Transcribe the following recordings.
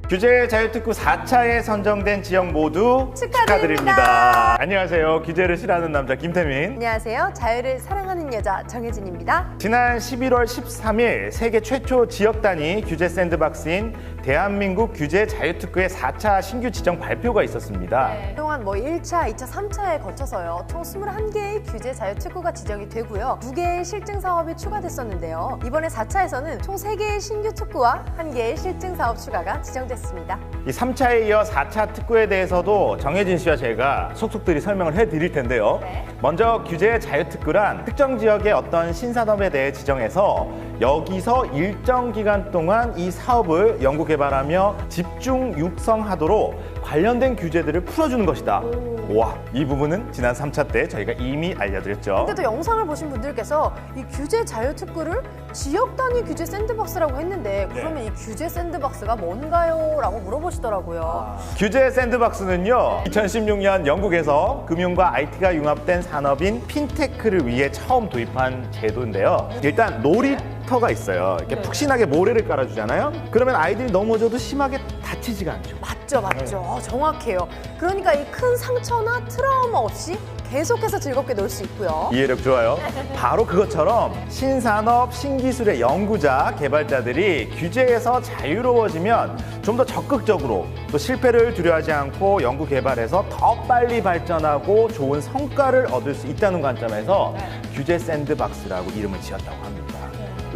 규제 자유특구 4차에 선정된 지역 모두 축하드립니다. 안녕하세요. 규제를 싫어하는 남자 김태민. 안녕하세요. 자유를 사랑하는 여자 정혜진입니다. 지난 11월 13일 세계 최초 지역 단위 규제 샌드박스인 대한민국 규제 자유특구의 4차 신규 지정 발표가 있었습니다. 그동안 1차, 2차, 3차에 거쳐서요. 총 21개의 규제 자유특구가 지정이 되고요. 2개의 실증 사업이 추가됐었는데요. 이번에 4차에서는 총 3개의 신규 특구와 1개의 실증 사업 추가가 지정됐습니다. 이 3차에 이어 4차 특구에 대해서도 정혜진 씨와 제가 속속들이 설명을 해드릴 텐데요. 먼저 규제 자유특구란 특정 지역의 어떤 신산업에 대해 지정해서 여기서 일정 기간 동안 이 사업을 연구개발하며 집중 육성하도록 관련된 규제들을 풀어주는 것이다. 와, 이 부분은 지난 3차 때 저희가 이미 알려드렸죠. 근데도 영상을 보신 분들께서 이 규제 자유특구를 지역 단위 규제 샌드박스라고 했는데 그러면 이 규제 샌드박스가 뭔가요? 라고 물어보시더라고요. 규제 샌드박스는요, 2016년 영국에서 금융과 IT가 융합된 산업인 핀테크를 위해 처음 도입한 제도인데요. 일단 놀이터가 있어요. 이렇게 푹신하게 모래를 깔아주잖아요. 그러면 아이들이 넘어져도 심하게 다치지가 않죠. 맞죠. 정확해요. 그러니까 이 큰 상처나 트라우마 없이 계속해서 즐겁게 놀 수 있고요. 이해력 좋아요. 바로 그것처럼 신산업, 신기술의 연구자, 개발자들이 규제에서 자유로워지면 좀 더 적극적으로 또 실패를 두려워하지 않고 연구 개발해서 더 빨리 발전하고 좋은 성과를 얻을 수 있다는 관점에서 규제 샌드박스라고 이름을 지었다고 합니다.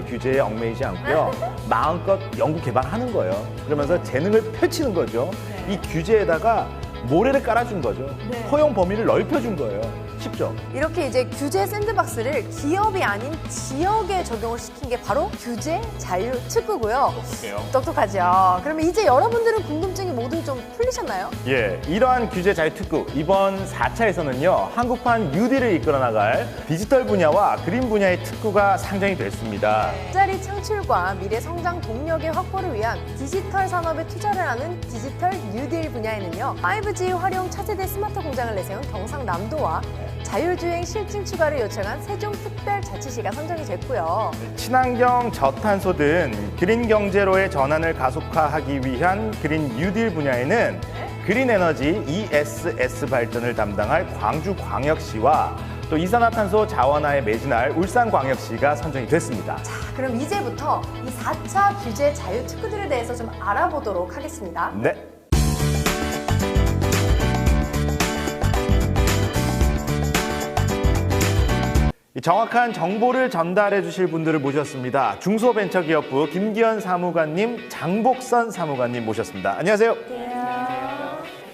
규제에 얽매이지 않고요. 마음껏 연구 개발하는 거예요. 그러면서 재능을 펼치는 거죠. 이 규제에다가 모래를 깔아준 거죠. 허용 범위를 넓혀준 거예요. 쉽죠? 이렇게 이제 규제 샌드박스를 기업이 아닌 지역에 적용을 시킨 게 바로 규제 자유특구고요. 똑똑하죠. 그러면 이제 여러분들은 궁금증이 모두 좀 풀리셨나요? 예, 이러한 규제 자유특구 이번 4차에서는요 한국판 뉴딜을 이끌어 나갈 디지털 분야와 그린 분야의 특구가 상정이 됐습니다. 일자리 창출과 미래 성장 동력의 확보를 위한 디지털 산업에 투자를 하는 디지털 뉴딜 분야에는요 5G 활용 차세대 스마트 공장을 내세운 경상남도와 자율주행 실증 추가를 요청한 세종특별자치시가 선정이 됐고요. 친환경 저탄소 등 그린 경제로의 전환을 가속화하기 위한 그린 뉴딜 분야에는 그린 에너지 ESS 발전을 담당할 광주광역시와 또 이산화탄소 자원화에 매진할 울산광역시가 선정이 됐습니다. 자, 그럼 이제부터 이 4차 규제 자유특구들에 대해서 좀 알아보도록 하겠습니다. 네. 정확한 정보를 전달해 주실 분들을 모셨습니다. 중소벤처기업부 김기현 사무관님, 장복선 사무관님 모셨습니다. 안녕하세요.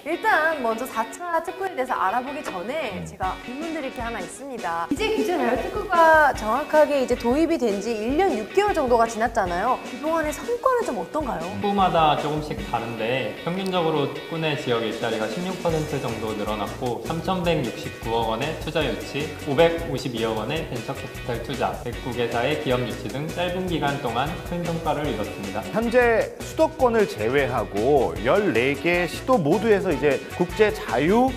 일단 먼저 4차 특구에 대해서 알아보기 전에 제가 질문드릴 게 하나 있습니다. 이제 규제 자유특구가 정확하게 이제 도입이 된 지 1년 6개월 정도가 지났잖아요. 그동안의 성과는 좀 어떤가요? 특구마다 조금씩 다른데 평균적으로 특구 내 지역 일자리가 16% 정도 늘어났고 3,169억 원의 투자 유치, 552억 원의 벤처캐피탈 투자, 109개사의 기업 유치 등 짧은 기간 동안 큰 성과를 이뤘습니다. 현재 수도권을 제외하고 14개 시도 모두에서 이제 국제 자유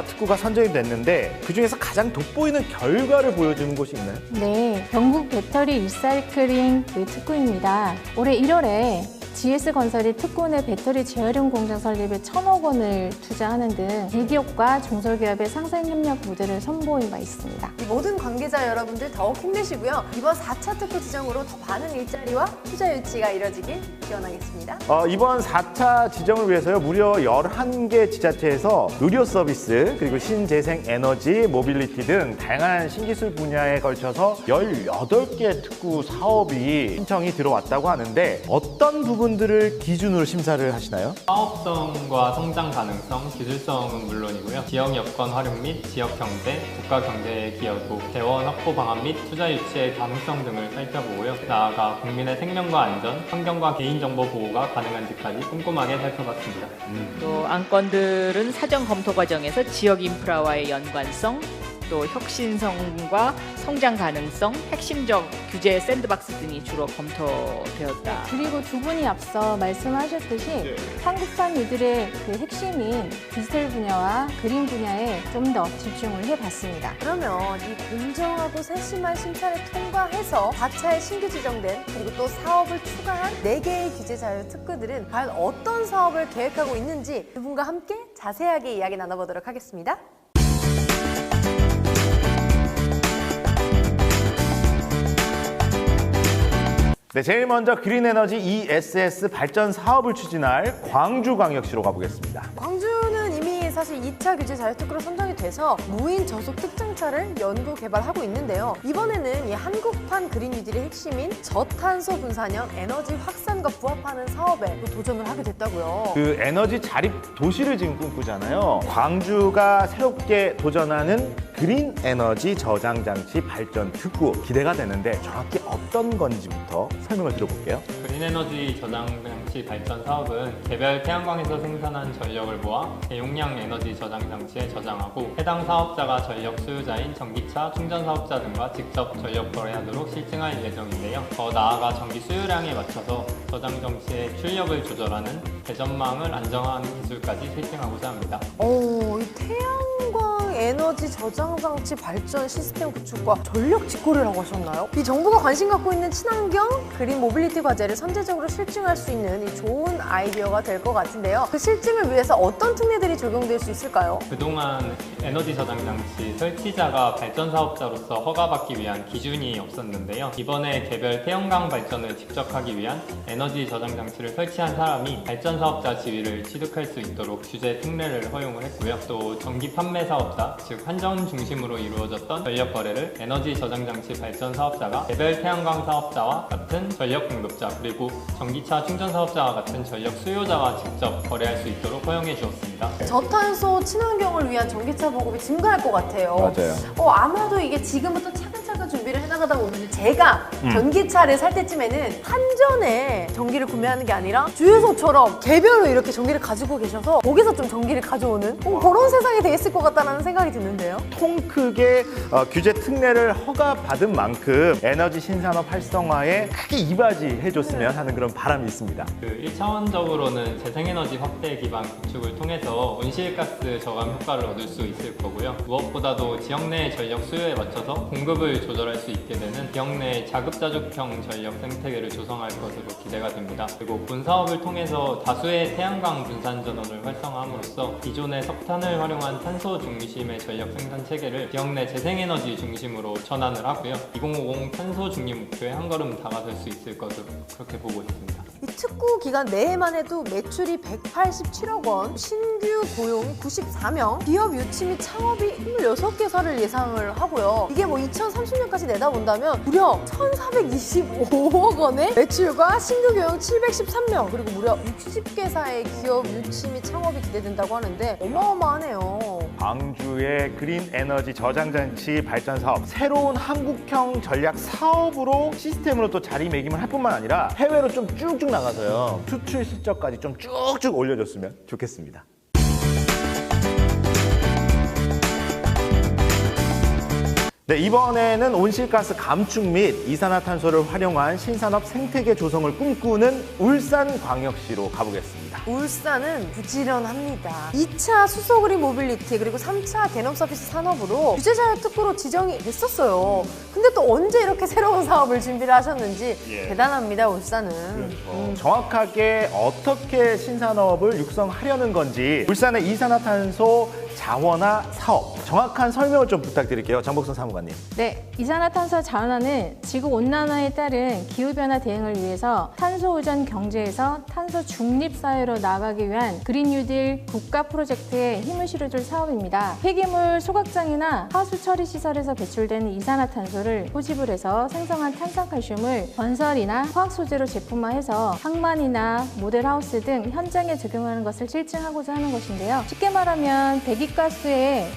특구가 선정이 됐는데 그중에서 가장 돋보이는 결과를 보여주는 곳이 있나요? 네, 경북 배터리 리사이클링 특구입니다. 올해 1월에 GS건설이 특구 내 배터리 재활용 공장 설립에 1,000억 원을 투자하는 등 대기업과 중소기업의 상생 협력 모델을 선보인 바 있습니다. 이 모든 관계자 여러분들 더욱 힘내시고요. 이번 4차 특구 지정으로 더 많은 일자리와 투자 유치가 이뤄지길 기원하겠습니다. 이번 4차 지정을 위해서요 무려 11개 지자체에서 의료 서비스 그리고 신재생 에너지, 모빌리티 등 다양한 신기술 분야에 걸쳐서 18개 특구 사업이 신청이 들어왔다고 하는데 어떤 부분들을 기준으로 심사를 하시나요? 사업성과 성장 가능성, 기술성은 물론이고요. 지역 여건 활용 및 지역 경제, 국가 경제에 기여도, 재원 확보 방안 및 투자 유치의 가능성 등을 살펴보고요. 나아가 국민의 생명과 안전, 환경과 개인정보 보호가 가능한지까지 꼼꼼하게 살펴봤습니다. 또 안건들은 사전 검토 과정에서 지역 인프라와의 연관성, 또 혁신성과 성장 가능성, 핵심적 규제 샌드박스 등이 주로 검토되었다. 그리고 두 분이 앞서 말씀하셨듯이 한국판 이들의 그 핵심인 디지털 분야와 그린 분야에 좀 더 집중을 해봤습니다. 그러면 이 공정하고 세심한 심사를 통과해서 4차에 신규 지정된 그리고 또 사업을 추가한 4개의 규제 자유 특구들은 과연 어떤 사업을 계획하고 있는지 두 분과 함께 자세하게 이야기 나눠보도록 하겠습니다. 네, 제일 먼저 그린에너지 ESS 발전 사업을 추진할 광주광역시로 가보겠습니다. 광주는 이미 사실 2차 규제 자유특구로 선정이 돼서 무인 저속 특장차를 연구 개발하고 있는데요. 이번에는 이 한국판 그린 뉴딜의 핵심인 저탄소 분산형 에너지 확산과 부합하는 사업에 또 도전을 하게 됐다고요. 그 에너지 자립 도시를 지금 꿈꾸잖아요. 광주가 새롭게 도전하는 그린 에너지 저장 장치 발전 특구 기대가 되는데 정확히 어떤 건지부터 설명을 드려볼게요. 그린에너지 저장장치 발전 사업은 개별 태양광에서 생산한 전력을 모아 대용량 에너지 저장 장치에 저장하고 해당 사업자가 전력 수요자인 전기차, 충전 사업자 등과 직접 전력 거래하도록 실증할 예정인데요. 더 나아가 전기 수요량에 맞춰서 저장 장치의 출력을 조절하는 대전망을 안정화하는 기술까지 실증하고자 합니다. 이 태양광 에너지 저장 장치 발전 시스템 구축과 전력 직거래라고 하셨나요? 이 정부가 관심 갖고 있는 친환경 그린 모빌리티 과제를 선제적으로 실증할 수 있는 이 좋은 아이디어가 될 것 같은데요. 그 실증을 위해서 어떤 특례들이 적용될 수 있을까요? 그동안 에너지 저장 장치 설치자가 발전 사업자로서 허가받기 위한 기준이 없었는데요. 이번에 개별 태양광 발전을 직접 하기 위한 에너지 저장 장치를 설치한 사람이 발전 사업자 지위를 취득할 수 있도록 규제 특례를 허용을 했고요. 또 전기 판매 사업자, 즉 한전 중심으로 이루어졌던 전력 거래를 에너지 저장 장치 발전 사업자가 개별 태양광 사업자와 같은 전력 공급자, 그리고 전기차 충전 사업자와 같은 전력 수요자와 직접 거래할 수 있도록 허용해 주었습니다. 저탄소 친환경을 위한 전기차 보급이 증가할 것 같아요. 맞아요. 아마도 이게 지금부터 차근차근 준비를 해나가다 보면 제가 전기차를 살 때쯤에는 한전에 전기를 구매하는 게 아니라 주유소처럼 개별로 이렇게 전기를 가지고 계셔서 거기서 좀 전기를 가져오는 그런 세상이 돼 있을 것 같다는 생각이 드는데요. 통 크게 규제 특례를 허가받은 만큼 에너지 신산업 활성화에 크게 이바지해줬으면 하는 그런 바람이 있습니다. 1차원적으로는 재생에너지 확대 기반 구축을 통해서 온실가스 저감 효과를 얻을 수 있을 거고요. 무엇보다도 지역 내 전력 수요에 맞춰서 공급을 조절할 수 있게 되는 지역 내 자급자족형 전력 생태계를 조성할 것으로 기대가 됩니다. 그리고 본 사업을 통해서 다수의 태양광 분산 전원을 활성화함으로써 기존의 석탄을 활용한 탄소 중심의 전력 생산 체계를 지역 내 재생에너지 중심으로 전환을 하고요. 2050 탄소 중립 목표에 한 걸음 다가설 수 있을 것으로 그렇게 보고 있습니다. 이 특구 기간 내에만 해도 매출이 187억 원, 신규 고용이 94명, 기업 유치 및 창업이 26개사를 예상을 하고요. 이게 2030년까지 내다본다면 무려 1,425억 원의 매출과 신규 고용 713명, 그리고 무려 60개사의 기업 유치 및 창업이 기대된다고 하는데 어마어마하네요. 광주의 그린 에너지 저장 장치 발전 사업, 새로운 한국형 전략 사업으로 시스템으로 또 자리매김을 할 뿐만 아니라 해외로 좀 쭉쭉 나가서요. 수출 실적까지 좀 쭉쭉 올려줬으면 좋겠습니다. 네, 이번에는 온실가스 감축 및 이산화탄소를 활용한 신산업 생태계 조성을 꿈꾸는 울산광역시로 가보겠습니다. 울산은 부지런합니다. 2차 수소그린 모빌리티 그리고 3차 개념 서비스 산업으로 규제자유 특구로 지정이 됐었어요. 근데 또 언제 이렇게 새로운 사업을 준비를 하셨는지 대단합니다, 울산은. 정확하게 어떻게 신산업을 육성하려는 건지 울산의 이산화탄소 자원화 사업 정확한 설명을 좀 부탁드릴게요. 정복선 사무관님. 네, 이산화탄소 자원화는 지구온난화에 따른 기후변화 대응을 위해서 탄소 의존 경제에서 탄소 중립 사회로 나아가기 위한 그린 뉴딜 국가 프로젝트에 힘을 실어줄 사업입니다. 폐기물 소각장이나 하수 처리 시설에서 배출되는 이산화탄소를 포집을 해서 생성한 탄산칼슘을 건설이나 화학 소재로 제품화해서 항만이나 모델하우스 등 현장에 적용하는 것을 실증하고자 하는 것인데요. 쉽게 말하면 배기 대기가스에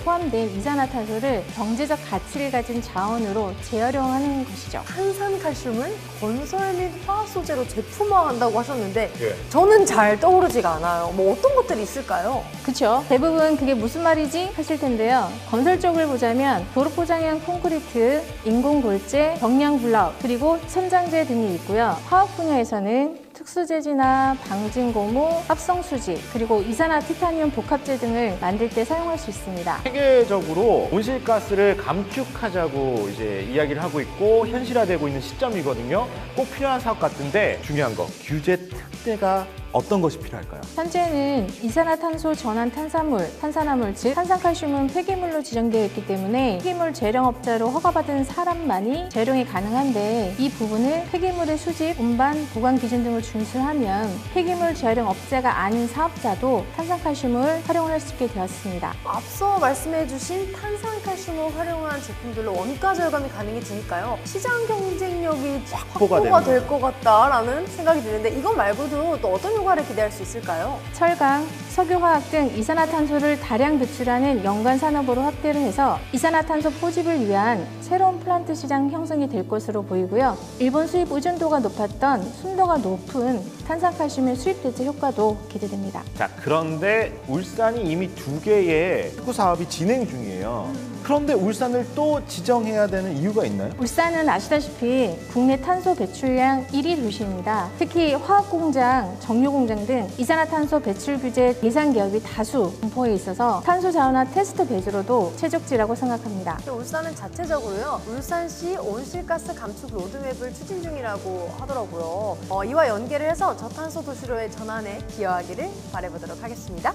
포함된 이산화탄소를 경제적 가치를 가진 자원으로 재활용하는 것이죠. 탄산칼슘을 건설 및 화학 소재로 제품화한다고 하셨는데 예. 저는 잘 떠오르지가 않아요. 뭐 어떤 것들이 있을까요? 그렇죠. 대부분 그게 무슨 말이지 하실 텐데요. 건설 쪽을 보자면 도로 포장형 콘크리트, 인공골재, 경량 블럭, 그리고 천장재 등이 있고요. 화학 분야에서는 특수재지나 방진고무, 합성수지, 그리고 이산화 티타늄 복합재 등을 만들 때 사용할 수 있습니다. 세계적으로 온실가스를 감축하자고 이제 이야기를 하고 있고 현실화되고 있는 시점이거든요. 꼭 필요한 사업 같은데 중요한 거 규제 특례가 어떤 것이 필요할까요? 현재는 이산화탄소 전환 탄산화물, 즉 탄산칼슘은 폐기물로 지정되어 있기 때문에 폐기물 재활용업자로 허가받은 사람만이 재활용이 가능한데 이 부분을 폐기물의 수집, 운반, 보관 기준 등을 준수하면 폐기물 재활용업자가 아닌 사업자도 탄산칼슘을 활용할 수 있게 되었습니다. 앞서 말씀해주신 탄산칼슘을 활용한 제품들로 원가 절감이 가능해지니까요. 시장 경쟁력이 확보가 될 것 같다라는 생각이 드는데 이것 말고도 또 어떤 효과를 기대할 수 있을까요? 철강, 석유화학 등 이산화탄소를 다량 배출하는 연관 산업으로 확대를 해서 이산화탄소 포집을 위한 새로운 플란트 시장 형성이 될 것으로 보이고요. 일본 수입 의존도가 높았던 순도가 높은 탄산칼슘의 수입 대체 효과도 기대됩니다. 자, 그런데 울산이 이미 2개의 특구 사업이 진행 중이에요. 그런데 울산을 또 지정해야 되는 이유가 있나요? 울산은 아시다시피 국내 탄소 배출량 1위 도시입니다. 특히 화학공장, 정유공장 등 이산화탄소 배출 규제 대상 기업이 다수 분포해 있어서 탄소 자원화 테스트 베이스로도 최적지라고 생각합니다. 울산은 자체적으로요. 울산시 온실가스 감축 로드맵을 추진 중이라고 하더라고요. 이와 연계를 해서 저탄소 도시로의 전환에 기여하기를 바라보도록 하겠습니다.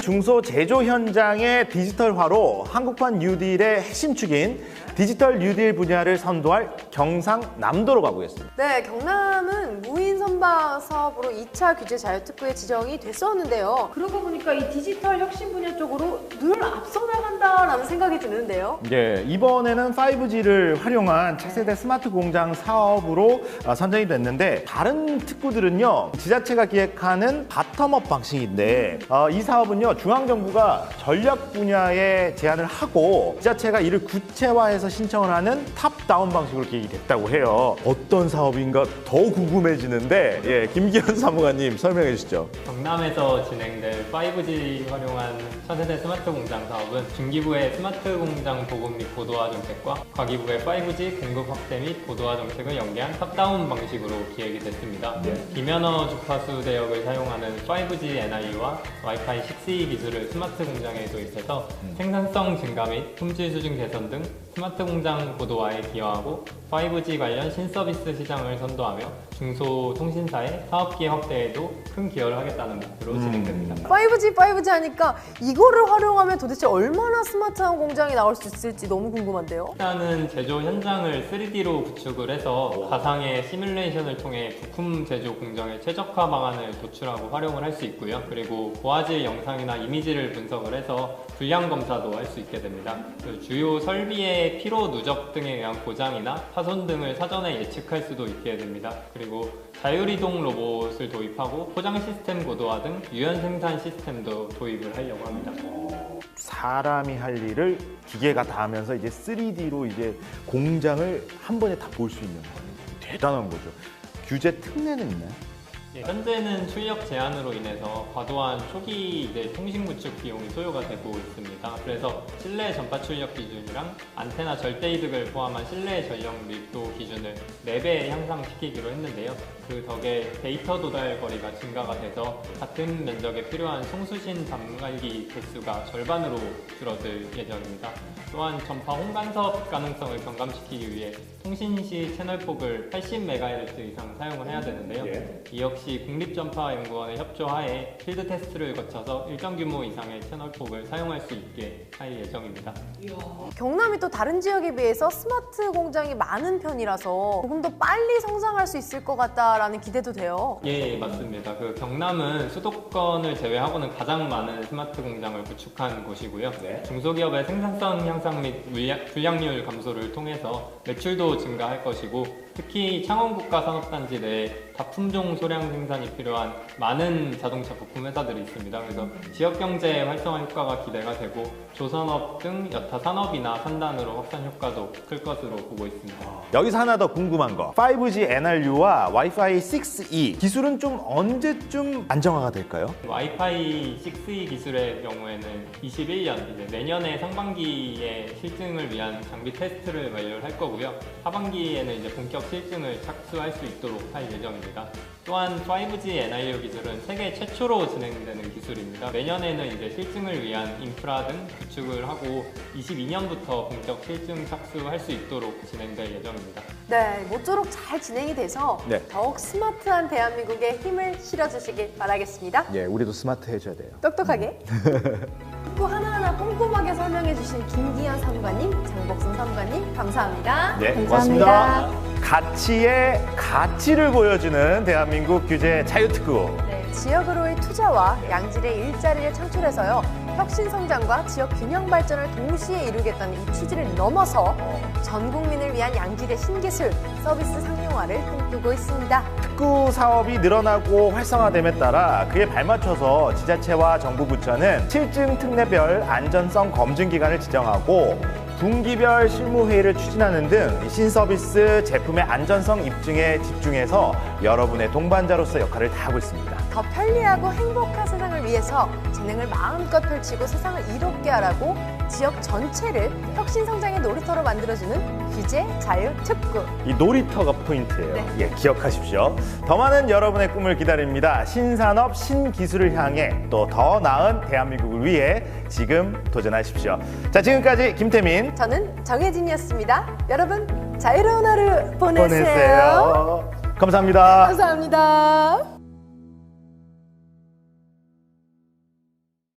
중소 제조 현장의 디지털화로 한국판 뉴딜의 핵심 축인 디지털 뉴딜 분야를 선도할 경상남도로 가보겠습니다. 네, 경남은 무인 선박 사업으로 2차 규제 자유특구에 지정이 됐었는데요. 그러고 보니까 이 디지털 혁신 분야 쪽으로 늘 앞서 나간다라는 생각이 드는데요. 네, 이번에는 5G를 활용한 차세대 스마트 공장 사업으로 선정이 됐는데 다른 특구들은요 지자체가 기획하는 바텀업 방식인데 이 사업은요 중앙정부가 전략 분야에 제안을 하고 지자체가 이를 구체화해서 신청을 하는 탑다운 방식으로 기획이 됐다고 해요. 어떤 사업인가 더 궁금해지는데 김기현 사무관님 설명해 주시죠. 경남에서 진행될 5G 활용한 차세대 스마트 공장 사업은 중기부의 스마트 공장 보급 및 고도화 정책과 과기부의 5G 공급 확대 및 고도화 정책을 연계한 탑다운 방식으로 기획이 됐습니다. 비면허 주파수 대역을 사용하는 5G NI와 와이파이 6E 기술을 스마트 공장에 도입해서 생산성 증가 및 품질 수준 개선 등 스마트 공장 고도화에 기여하고 5G 관련 신서비스 시장을 선도하며 중소통신사의 사업기회 확대에도 큰 기여를 하겠다는 목표로 진행됩니다. 5G 하니까 이거를 활용하면 도대체 얼마나 스마트한 공장이 나올 수 있을지 너무 궁금한데요. 일단은 제조 현장을 3D로 구축을 해서 가상의 시뮬레이션을 통해 부품 제조 공정의 최적화 방안을 도출하고 활용을 할 수 있고요. 그리고 고화질 영상이나 이미지를 분석을 해서 불량 검사도 할 수 있게 됩니다. 주요 설비의 피로 누적 등에 의한 고장이나 파손 등을 사전에 예측할 수도 있게 됩니다. 그리고 자율이동 로봇을 도입하고 포장 시스템 고도화 등 유연 생산 시스템도 도입을 하려고 합니다. 사람이 할 일을 기계가 다 하면서 이제 3D로 이제 공장을 한 번에 다 볼 수 있는 거예요. 대단한 거죠. 규제 특례는 있나요? 현재는 출력 제한으로 인해서 과도한 초기 통신 구축 비용이 소요가 되고 있습니다. 그래서 실내 전파 출력 기준이랑 안테나 절대 이득을 포함한 실내 전력 밀도 기준을 4배 향상시키기로 했는데요. 그 덕에 데이터 도달 거리가 증가가 돼서 같은 면적에 필요한 송수신 단말기 개수가 절반으로 줄어들 예정입니다. 또한 전파 홍간섭 가능성을 경감시키기 위해 통신시 채널폭을 80MHz 이상 사용을 해야 되는데요. 이 역시 국립전파연구원의 협조하에 필드 테스트를 거쳐서 일정 규모 이상의 채널폭을 사용할 수 있게 할 예정입니다. 경남이 또 다른 지역에 비해서 스마트 공장이 많은 편이라서 조금 더 빨리 성장할 수 있을 것 같다라는 기대도 돼요. 예, 맞습니다. 경남은 수도권을 제외하고는 가장 많은 스마트 공장을 구축한 곳이고요. 중소기업의 생산성 향상 및 불량률 감소를 통해서 매출도 증가할 것이고 특히 창원국가산업단지 내 다품종 소량 생산이 필요한 많은 자동차 부품 회사들이 있습니다. 그래서 지역 경제 활성화 효과가 기대가 되고 조선업 등 여타 산업이나 산단으로 확산 효과도 클 것으로 보고 있습니다. 여기서 하나 더 궁금한 거. 5G NRU와 와이파이 6E 기술은 좀 언제쯤 안정화가 될까요? 와이파이 6E 기술의 경우에는 21년 이제 내년에 상반기에 실증을 위한 장비 테스트를 완료를 할 거고요. 하반기에는 이제 본격 실증을 착수할 수 있도록 할 예정입니다. 또한 5G NRU 기술은 세계 최초로 진행되는 기술입니다. 내년에는 이제 실증을 위한 인프라 등 구축을 하고 22년부터 본격 실증 착수할 수 있도록 진행될 예정입니다. 네, 모쪼록 잘 진행이 돼서 네. 더욱 스마트한 대한민국에 힘을 실어주시길 바라겠습니다. 예, 우리도 스마트해져야 돼요. 똑똑하게. 또 하나하나 꼼꼼하게 설명해주신 김기현 사무관님, 장복순 사무관님 감사합니다. 네, 감사합니다. 고맙습니다. 가치의 가치를 보여주는 대한민국 규제 자유특구. 네, 지역으로의 투자와 양질의 일자리를 창출해서요. 혁신 성장과 지역 균형 발전을 동시에 이루겠다는 이 취지를 넘어서 전 국민을 위한 양질의 신기술, 서비스 상용화를 꿈꾸고 있습니다. 특구 사업이 늘어나고 활성화됨에 따라 그에 발맞춰서 지자체와 정부 부처는 실증 특례별 안전성 검증 기간을 지정하고 분기별 실무회의를 추진하는 등 신서비스 제품의 안전성 입증에 집중해서 여러분의 동반자로서 역할을 다하고 있습니다. 더 편리하고 행복한 세상을 위해서 재능을 마음껏 펼치고 세상을 이롭게 하라고 지역 전체를 혁신 성장의 놀이터로 만들어주는 규제 자유 특구. 이 놀이터가 포인트예요. 네. 예, 기억하십시오. 더 많은 여러분의 꿈을 기다립니다. 신산업, 신기술을 향해 또 더 나은 대한민국을 위해 지금 도전하십시오. 자, 지금까지 김태민 저는 정혜진이었습니다. 여러분 자유로운 하루 보내세요. 감사합니다. 감사합니다.